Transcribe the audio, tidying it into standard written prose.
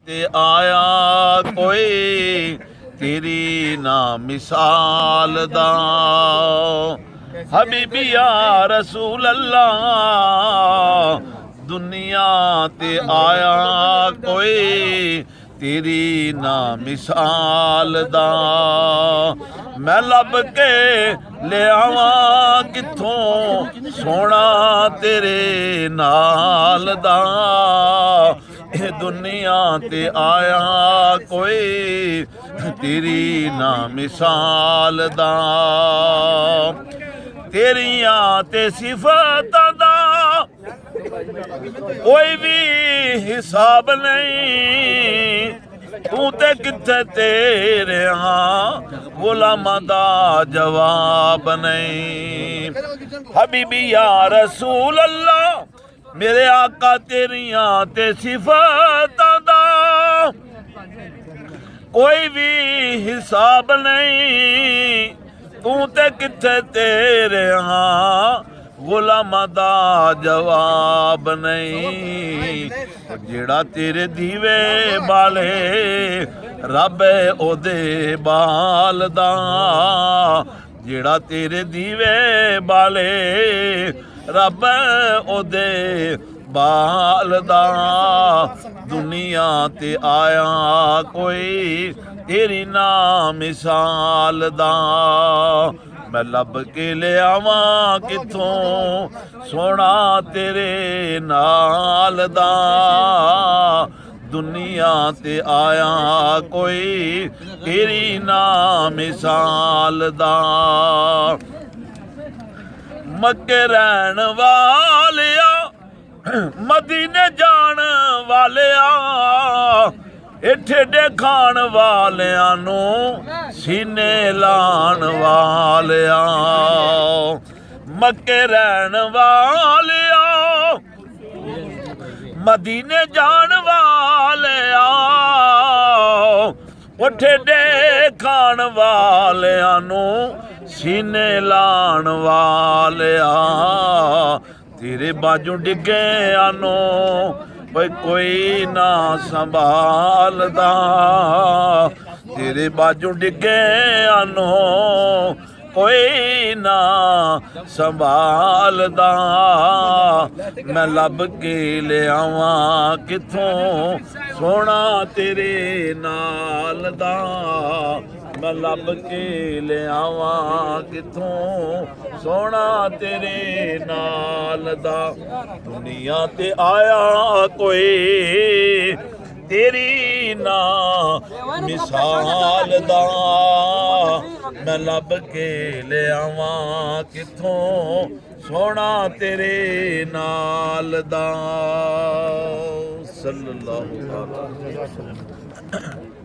ते आया कोई तेरी ना मिसाल दा हबीबी या रसूल अल्लाह दुनिया ते आया कोई तेरी ना मिसाल दा मैं लब के ले आवा किथों सोना तेरे नाल दा दुनिया ते आया कोई तेरी ना मिसाल दा तेरिया ते सिफतां दा कोई भी हिसाब नहीं तू ते किथे तेरे गुलामां दा जवाब नहीं हबीबी या रसूल अल्लाह मेरे आका तेरिया ते सिफतां दा कोई भी हिसाब नहीं तू ते किथे तेरे गुलामां दा जवाब नहीं जेड़ा तेरे दीवे बाले रब ओदे बाल दा जेड़ा तेरे दीवे बाले रब ओदे बाल दा दुनिया ते आया कोई तेरी ना मिसाल दा मैं लब के ले आवा किथों सोना तेरे नाल दा दुनिया ते आया कोई तेरी ना मिसाल दा मक्के रहन वालिया मदीने जान वालिया ठेडे खान वालिया नू सीने लान वालिया मक्के रहन वालिया मदीने जान वालिया ठेडे खान वालिया नू सीने लान वालिया तेरे बाजू डिगे आनो भाई कोई ना संभालदा तेरे बाजू डिगे आनो कोई ना संभालदा मैं लब के ले आवा किथों सोना तेरे नाल दा मैं लब के ले आवा किथों सोना तेरे नाल दा दुनिया ते आया कोई तेरी ना मिसाल दा मैं लब के ले आवा किथों सोना तेरे नाल दा सल्लल्लाहु अलैहि वसल्लम।